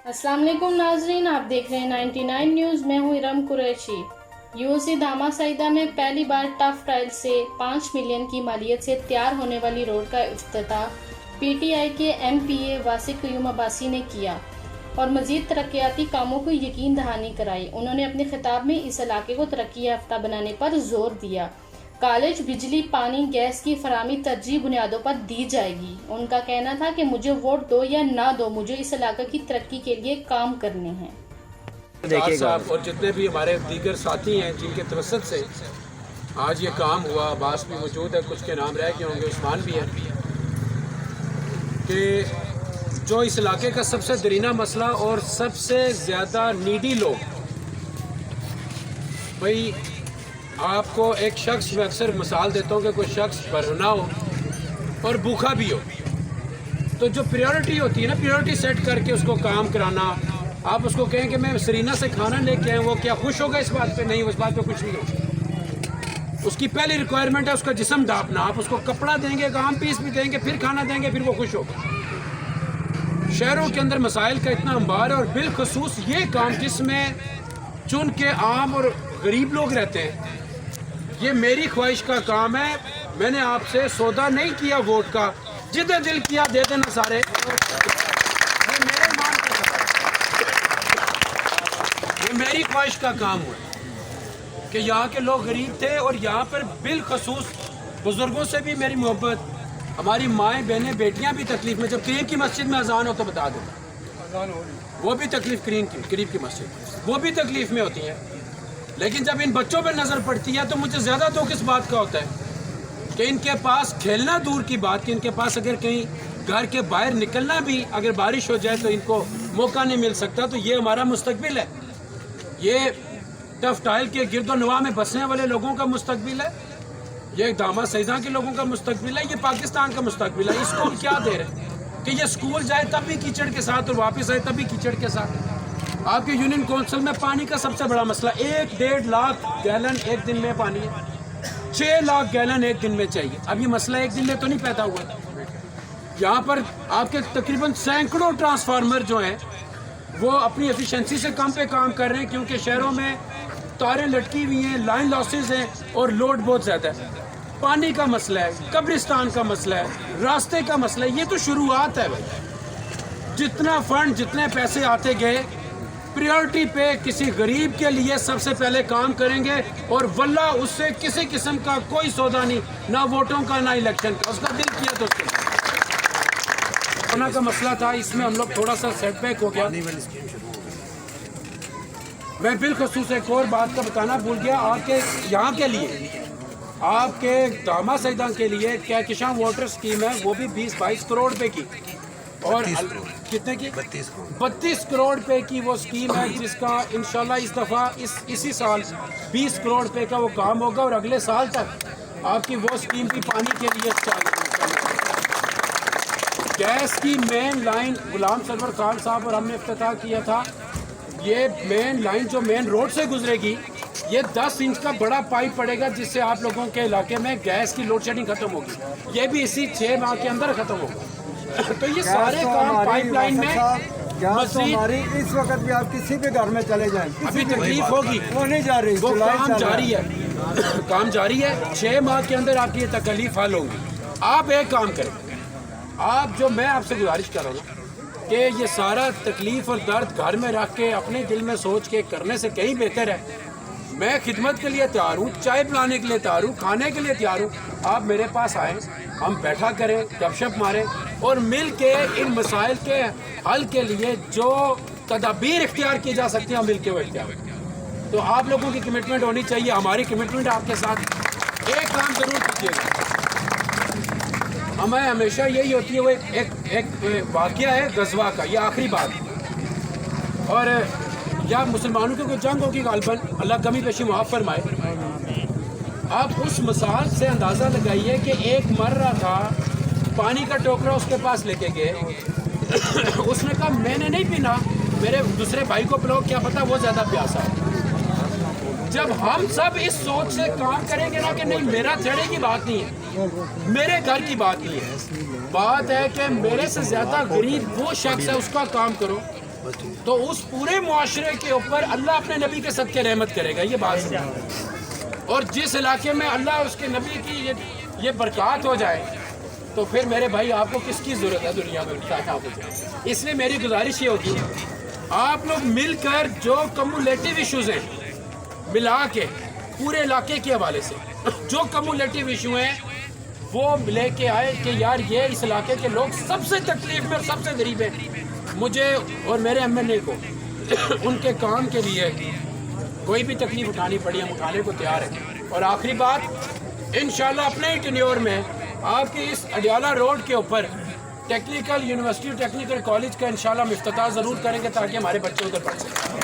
अस्सलाम वालेकुम नाजरीन, आप देख रहे हैं 99 न्यूज़। मैं हूँ इरम कुरैशी। यूसी दामा सईदा में पहली बार टफ टाइल से 5 मिलियन की मालियत से तैयार होने वाली रोड का इफ्तिताह पीटीआई के एमपीए वासिक क़य्यूम अब्बासी ने किया और मज़ीद तरक्याती कामों को यकीन दहानी कराई। उन्होंने अपने खिताब में इस इलाके को तरक्की याफ्ता बनाने पर जोर दिया। कॉलेज, बिजली, पानी, गैस की फराहमी तरजीह बुनियादों पर दी जाएगी। उनका कहना था कि मुझे वोट दो या ना दो, मुझे इस इलाके की तरक्की के लिए काम करने हैं। साहब और जितने भी हमारे दीगर साथी हैं जिनके तवसत से आज ये काम हुआ, अब्बास भी मौजूद है, कुछ के नाम रह गए होंगे, उस्मान भी है, कि जो इस इलाके का सबसे दरीना मसला और सबसे ज़्यादा नीडी लोग, भाई आपको एक शख्स, मैं अक्सर मिसाल देता हूँ कि कोई शख्स भरना हो और भूखा भी हो, तो जो प्रायोरिटी होती है ना, प्रायोरिटी सेट करके उसको काम कराना। आप उसको कहें कि मैं सरीना से खाना लेके आए, वो क्या खुश होगा इस बात पे? नहीं, उस बात पे कुछ नहीं होगा। उसकी पहली रिक्वायरमेंट है उसका जिस्म ढांपना। आप उसको कपड़ा देंगे, काम पीस भी देंगे, फिर खाना देंगे, फिर वो खुश होगा। शहरों के अंदर मसाइल का इतना अंबार है और बिलखसूस ये काम जिसमें चुन के आम और गरीब लोग रहते हैं, ये मेरी ख्वाहिश का काम है। मैंने आपसे सौदा नहीं किया वोट का, जिधर दिल किया दे देना सारे। ये मेरे ईमान का ये मेरी ख्वाहिश का काम हुआ कि यहाँ के लोग गरीब थे और यहाँ पर बिलखसूस बुजुर्गों से भी मेरी मोहब्बत, हमारी माएँ, बहनें, बेटियाँ भी तकलीफ में। जब करीब की मस्जिद में अजान हो तो बता दो, वो भी तकलीफ, करीब की मस्जिद वो भी तकलीफ में होती है। लेकिन जब इन बच्चों पर नज़र पड़ती है तो मुझे ज़्यादा दुख इस बात का होता है कि इनके पास खेलना दूर की बात, कि इनके पास अगर कहीं घर के बाहर निकलना भी अगर बारिश हो जाए तो इनको मौका नहीं मिल सकता। तो ये हमारा मुस्तकबिल है, ये टफ टाइल के गिरदोनवा में बसने वाले लोगों का मुस्तकबिल है, ये दामा सईदा के लोगों का मुस्तकबिल है, ये पाकिस्तान का मुस्तकबिल है। इसको हम क्या दे रहे हैं कि ये स्कूल जाए तब भी कीचड़ के साथ और वापस आए तब भी कीचड़ के साथ। आपके यूनियन काउंसिल में पानी का सबसे बड़ा मसला, 1-1.5 लाख गैलन एक दिन में पानी है, 6 लाख गैलन एक दिन में चाहिए। अब ये मसला एक दिन में तो नहीं पैदा हुआ। यहाँ पर आपके तकरीबन सैकड़ों ट्रांसफार्मर जो हैं वो अपनी एफिशिएंसी से कम पे काम कर रहे हैं, क्योंकि शहरों में तारें लटकी हुई हैं, लाइन लॉसेज हैं और लोड बहुत ज़्यादा है। पानी का मसला है, कब्रिस्तान का मसला है, रास्ते का मसला है। ये तो शुरुआत है भाई। जितना फंड, जितने पैसे आते गए, प्रायोरिटी पे किसी गरीब के लिए सबसे पहले काम करेंगे और वल्लाह उससे किसी किस्म का कोई सौदा नहीं, ना वोटों का ना इलेक्शन का। उसका दिल किया तो उसके कोरोना का मसला था, इसमें हम लोग थोड़ा सा सेटबैक हो गया। मैं बिलखसूस एक और बात का बताना भूल गया, आपके यहाँ के लिए, आपके दामा सईदा के लिए कहकशां वाटर स्कीम है, वो भी 20-22 करोड़ रुपए की, और कितने की? 32 करोड़ रुपए की वो स्कीम है, जिसका इंशाल्लाह इस दफ़ा इसी साल 20 करोड़ रुपए का वो काम होगा और अगले साल तक आपकी वो स्कीम भी पानी के लिए चालू। गैस की मेन लाइन गुलाम सरवर खान साहब और हमने इफ्तिताह किया था। ये मेन लाइन जो मेन रोड से गुजरेगी, ये 10 इंच का बड़ा पाइप पड़ेगा, जिससे आप लोगों के इलाके में गैस की लोड शेडिंग खत्म होगी। ये भी इसी 6 माह के अंदर खत्म होगा। तो ये सारे काम पाइपलाइन में हमारी इस वक्त भी आप किसी भी घर में चले जाएं, अभी तकलीफ होगी, वो नहीं जा रही, वो काम जारी है, काम जारी है। 6 माह के अंदर आपकी ये तकलीफ हल होगी। आप एक काम करें, आप जो मैं आपसे गुजारिश कर रहा हूँ कि ये सारा तकलीफ और दर्द घर में रख के अपने दिल में सोच के करने से कहीं बेहतर है मैं खिदमत के लिए तैयार हूँ, चाय पिलाने के लिए तैयार हूँ, खाने के लिए तैयार हूँ। आप मेरे पास आएँ, हम बैठा करें, गपशप मारें और मिल के इन मसाइल के हल के लिए जो तदाबीर इख्तियार की जा सकती हैं, मिल के वो इख्तियार। तो आप लोगों की कमिटमेंट होनी चाहिए, हमारी कमिटमेंट आपके साथ। एक काम ज़रूर कीजिएगा, हमें हमेशा यही होती है, वो एक वाक़या है गज़वा का, ये आखिरी बात। और या मुसलमानों की कोई जंग होगी गालबन, अल्लाह कमी पेशी मुआफ़ फरमाए। आप उस मिसाल से अंदाज़ा लगाइए कि एक मर रहा था, पानी का टोकरा उसके पास लेके गए, उसने कहा मैंने नहीं पीना, मेरे दूसरे भाई को पिलाओ, क्या पता वो ज़्यादा प्यासा है। जब हम सब इस सोच से काम करेंगे ना कि नहीं, मेरा थेड़े की बात नहीं है, मेरे घर की बात नहीं है, बात है कि मेरे से ज़्यादा गरीब वो शख्स है, उसका काम करो। تو اس پورے معاشرے کے اوپر اللہ اپنے نبی کے صدقے رحمت کرے گا. یہ بات سمجھ. اور جس علاقے میں اللہ اس کے نبی کی یہ برکات ہو جائے تو پھر میرے بھائی آپ کو کس کی ضرورت ہے دنیا میں کیا ہو جائے. اس لیے میری گزارش یہ ہوگی آپ لوگ مل کر جو کمولیٹیو ایشوز ہیں ملا کے پورے علاقے کے حوالے سے جو کمولیٹیو ایشو ہیں وہ لے کے آئے کہ یار یہ اس علاقے کے لوگ سب سے تکلیف میں اور سب سے غریب ہیں. مجھے اور میرے ایم این اے کو ان کے کام کے لیے کوئی بھی تکلیف اٹھانی پڑی ہم اٹھانے کو تیار ہیں. اور آخری بات انشاءاللہ اپنے ہی ٹینیور میں آپ کی اس اڈیالہ روڈ کے اوپر ٹیکنیکل یونیورسٹی ٹیکنیکل کالج کا انشاءاللہ ہم افتتاح ضرور کریں گے تاکہ ہمارے بچے ادھر پڑھ سکیں.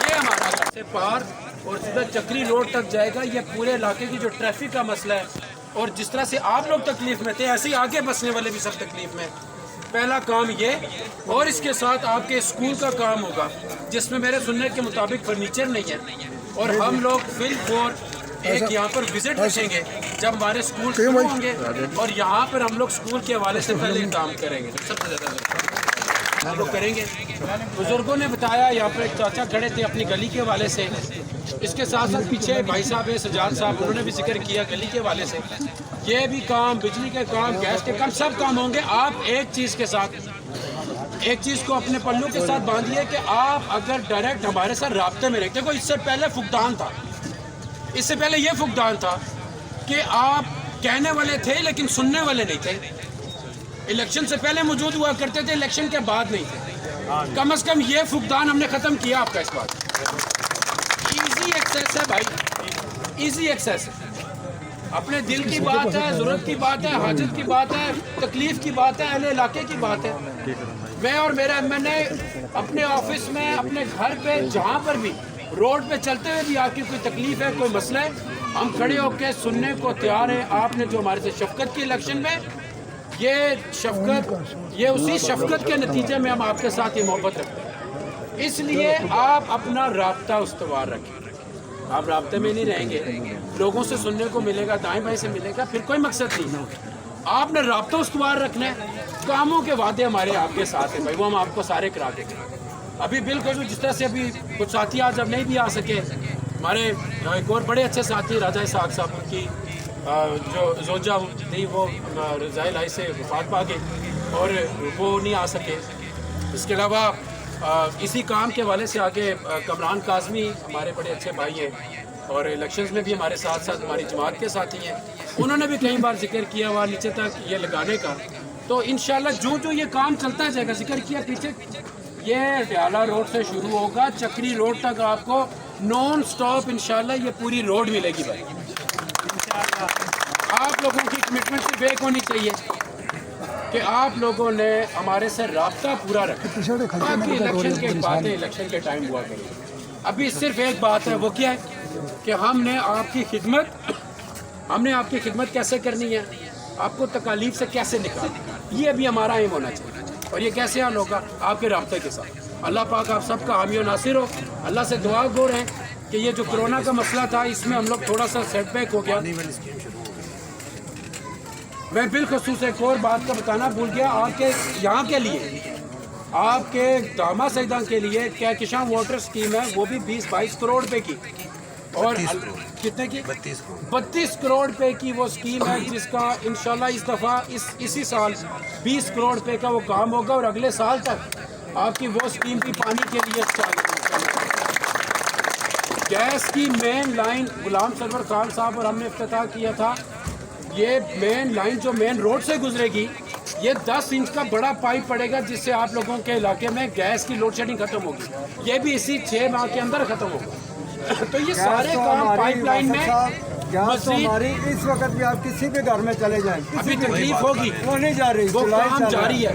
یہ ہمارا گھر سے پار اور سیدھا چکری روڈ تک جائے گا. یہ پورے علاقے کی جو ٹریفک کا مسئلہ ہے اور جس طرح سے آپ لوگ تکلیف میں تھے ایسے ہی آگے بسنے والے بھی سب تکلیف میں. پہلا کام یہ اور اس کے ساتھ آپ کے اسکول کا کام ہوگا جس میں میرے سننے کے مطابق فرنیچر نہیں ہے اور ہم لوگ فل فور ایک یہاں پر وزٹ رکھیں گے جب ہمارے اسکول شروع ہوں گے اور یہاں پر ہم لوگ اسکول کے حوالے سے پہلے کام کریں گے. سب سے زیادہ ہم لوگ کریں گے. بزرگوں نے بتایا یہاں پر ایک چاچا کھڑے تھے اپنی گلی کے حوالے سے. اس کے ساتھ ساتھ پیچھے بھائی صاحب ہیں سجاد صاحب انہوں نے بھی ذکر کیا گلی کے حوالے سے. یہ بھی کام بجلی کے کام گیس کے کام سب کام ہوں گے. آپ ایک چیز کے ساتھ ایک چیز کو اپنے پلوں کے ساتھ باندھیے کہ آپ اگر ڈائریکٹ ہمارے ساتھ رابطے میں رہتے. دیکھو اس سے پہلے فقدان تھا. اس سے پہلے یہ فقدان تھا کہ آپ کہنے والے تھے لیکن سننے والے نہیں تھے. الیکشن سے پہلے موجود ہوا کرتے تھے الیکشن کے بعد نہیں تھے. کم از کم یہ فقدان ہم نے ختم کیا آپ کا اس بات. ایزی ایکسیس ہے بھائی ایزی ایکسیس. اپنے دل کی بات ہے ضرورت کی بات ہے حاجت کی بات ہے تکلیف کی بات ہے اہل علاقے کی بات ہے. میں اور میرا ایم این اے اپنے آفس میں اپنے گھر پہ جہاں پر بھی روڈ پہ چلتے ہوئے بھی آپ کی کوئی تکلیف ہے کوئی مسئلہ ہے ہم کھڑے ہو کے سننے کو تیار ہیں. آپ نے جو ہمارے سے شفقت کی الیکشن میں یہ شفقت یہ اسی شفقت کے نتیجے میں ہم آپ کے ساتھ یہ محبت رکھتے ہیں. اس لیے آپ اپنا رابطہ استوار رکھیں. آپ رابطے میں نہیں رہیں گے لوگوں سے سننے کو ملے گا دائیں بائیں سے ملے گا پھر کوئی مقصد نہیں. آپ نے رابطہ استوار رکھنا ہے. کاموں کے وعدے ہمارے آپ کے ساتھ ہیں بھائی وہ ہم آپ کو سارے کرا دیں گے. ابھی بالکل جس طرح سے ابھی کچھ ساتھی آج اب نہیں بھی آ سکے. ہمارے ایک اور بڑے اچھے ساتھی راجہ اسحاق صاحب ان کی جو زوجہ تھی وہ رضاء لائی سے وفات پا گئی اور وہ نہیں آ سکے. اس کے علاوہ اسی کام کے حوالے سے آگے کمران کاظمی ہمارے بڑے اچھے بھائی ہیں اور الیکشنز میں بھی ہمارے ساتھ ساتھ ہماری جماعت کے ساتھی ہیں. انہوں نے بھی کئی بار ذکر کیا ہوا نیچے تک یہ لگانے کا. تو انشاءاللہ جو یہ کام چلتا جائے گا ذکر کیا پیچھے یہ اڈیالہ روڈ سے شروع ہوگا چکری روڈ تک آپ کو نان سٹاپ انشاءاللہ یہ پوری روڈ ملے گی بھائی. آپ لوگوں کی کمٹمنٹ سے بیک ہونی چاہیے کہ آپ لوگوں نے ہمارے سے رابطہ پورا رکھا. باقی الیکشن کے باتیں الیکشن کے ٹائم ہوا کریں. ابھی صرف ایک بات ہے وہ کیا ہے کہ ہم نے آپ کی خدمت کیسے کرنی ہے آپ کو تکالیف سے کیسے نکالنا یہ ابھی ہمارا ایم ہونا چاہیے. اور یہ کیسے حل ہوگا آپ کے رابطے کے ساتھ. اللہ پاک آپ سب کا حامی و ناصر ہو. اللہ سے دعا گور ہے کہ یہ جو کرونا کا مسئلہ تھا اس میں ہم لوگ تھوڑا سا سیٹ بیک ہو گیا. میں بالخصوص ایک اور بات کا بتانا بھول گیا آپ کے یہاں کے لیے آپ کے داما سیدان کے لیے کہکشاں واٹر اسکیم ہے وہ بھی 20-22 کروڑ روپے کی اور کتنے کی 32 کروڑ روپے کی وہ اسکیم ہے جس کا انشاءاللہ اس دفعہ اسی سال 20 کروڑ روپے کا وہ کام ہوگا اور اگلے سال تک آپ کی وہ اسکیم بھی پانی کے لیے گیس کی مین لائن غلام سرور خان صاحب اور ہم نے افتتاح کیا تھا. یہ مین لائن جو مین روڈ سے گزرے گی یہ 10 انچ کا بڑا پائپ پڑے گا جس سے آپ لوگوں کے علاقے میں گیس کی لوڈ شیڈنگ ختم ہوگی. یہ بھی اسی 6 ماہ کے اندر ختم ہوگا. تو یہ سارے کام پائپ لائن میں ہماری اس وقت بھی آپ کسی بھی گھر میں چلے جائیں ابھی تکلیف ہوگی وہ نہیں جا رہی وہ کام جاری ہے.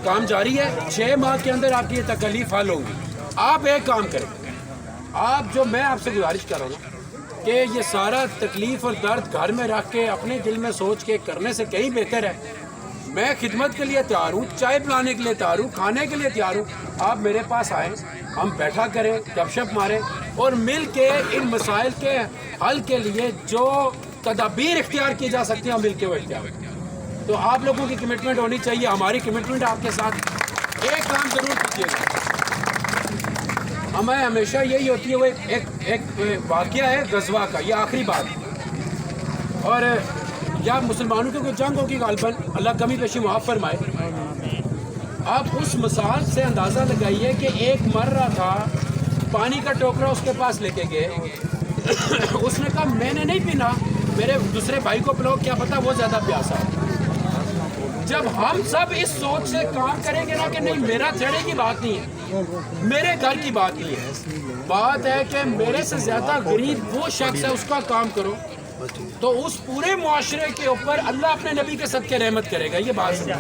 کام جاری ہے 6 ماہ کے اندر آپ کی یہ تکلیف حل ہوگی. آپ ایک کام کریں آپ جو میں آپ سے گزارش کر رہا ہوں کہ یہ سارا تکلیف اور درد گھر میں رکھ کے اپنے دل میں سوچ کے کرنے سے کہیں بہتر ہے میں خدمت کے لیے تیار ہوں چائے پلانے کے لیے تیار ہوں کھانے کے لیے تیار ہوں. آپ میرے پاس آئیں ہم بیٹھا کریں گپ شپ ماریں اور مل کے ان مسائل کے حل کے لیے جو تدابیر اختیار کی جا سکتی ہیں ہم مل کے وہ اختیار کریں. تو آپ لوگوں کی کمٹمنٹ ہونی چاہیے ہماری کمٹمنٹ آپ کے ساتھ. ایک کام ضرور کیجیے گا हमें हमेशा यही होती है, वो एक वाक़या है गज़वा का, ये आखिरी बात। और या मुसलमानों की कोई जंग होगी गालबन, अल्लाह कमी पेशी मुआफ़ फरमाए। आप उस मिसाल से अंदाज़ा लगाइए कि एक मर रहा था, पानी का टोकरा उसके पास लेके गए, उसने कहा मैंने नहीं पीना, मेरे दूसरे भाई को पिलाओ, क्या पता वो ज़्यादा प्यासा है। जब हम सब इस सोच से काम करेंगे ना कि नहीं मेरा थेड़े की बात नहीं है, मेरे घर की बात नहीं है, बात है कि मेरे से ज़्यादा गरीब वो शख्स है उसका काम करो, तो उस पूरे मुआशरे के ऊपर अल्लाह अपने नबी के सदके रहमत करेगा। ये बात समझो।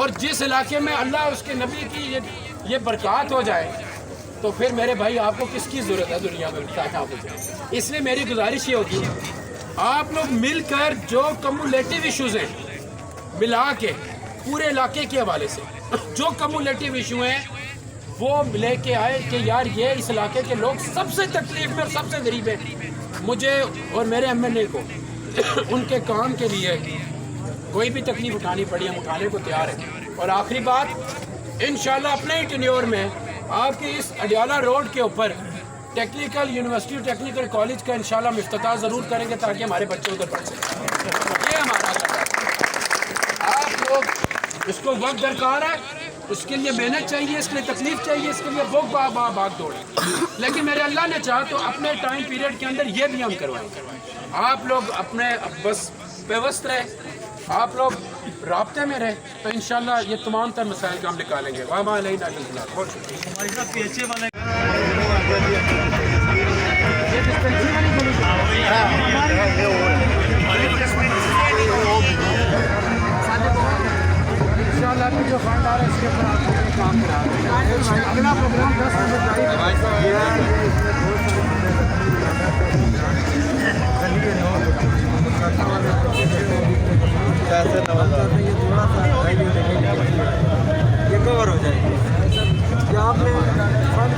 और जिस इलाके में अल्लाह उसके नबी की ये बरकत हो जाए, तो फिर मेरे भाई आपको किसकी ज़रूरत है दुनिया में हो जाए। इसलिए मेरी गुजारिश ये होगी, आप लोग मिलकर जो कम्युलेटिव इशूज़ हैं मिला के पूरे इलाके के हवाले से जो कम्युलेटिव इशू हैं वो लेके आए कि यार ये इस इलाके के लोग सबसे तकलीफ में और सबसे गरीब हैं। मुझे और मेरे एमएनए को उनके काम के लिए कोई भी तकलीफ उठानी पड़ी हम उठाने को तैयार हैं। और आखिरी बात, इंशाल्लाह अपने ही टेन्योर में आपकी इस अडियाला रोड के ऊपर टेक्निकल यूनिवर्सिटी टेक्निकल कॉलेज का इंशाल्लाह इफ्तिताह ज़रूर करेंगे ताकि हमारे बच्चे उधर पढ़ सकें। ये हमारा आप लोग इसको वक्त दरकार है, उसके लिए मेहनत चाहिए, इसके लिए तकलीफ चाहिए, इसके लिए बहुत भाग दौड़ है। लेकिन मेरे अल्लाह ने चाहा तो अपने टाइम पीरियड के अंदर ये भी हम करवाएंगे। आप लोग अपने बस व्यवस्थ रहे, आप लोग राब्ते में रहे, तो इंशाल्लाह ये तमाम तर मसाइल का हम निकालेंगे। वाह अलैना बिल्लाह। बहुत शुक्रिया। इंशाल्लाह अभी जो फंड आ रहा है इसके ऊपर आप काम करा रहे हैं। अगला प्रोग्राम 10 ये कवर हो जाएगी। क्या आपने फंड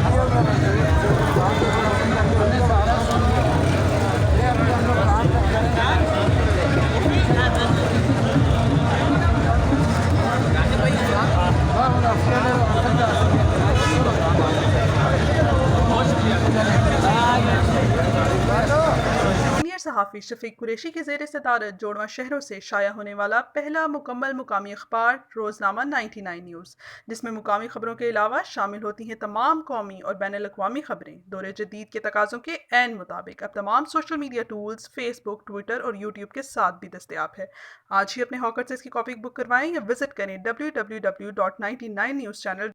सहाफ़ी शफीक कुरैशी की ज़ेर सदारत जोड़वा शहरों से शाया होने वाला पहला मुकम्मल मुकामी अखबार रोज़नामा 99 न्यूज़, जिसमें मुकामी ख़बरों के अलावा शामिल होती हैं तमाम कौमी और बैनुल-अक़वामी ख़बरें। दौरे जदीद के तकाज़ों के ऐन मुताबिक अब तमाम social media tools Facebook, Twitter और यूट्यूब के साथ भी दस्तयाब है। आज ही अपने हॉकर से इसकी कॉपी बुक करवाएं या विजिट करें www.99newschannel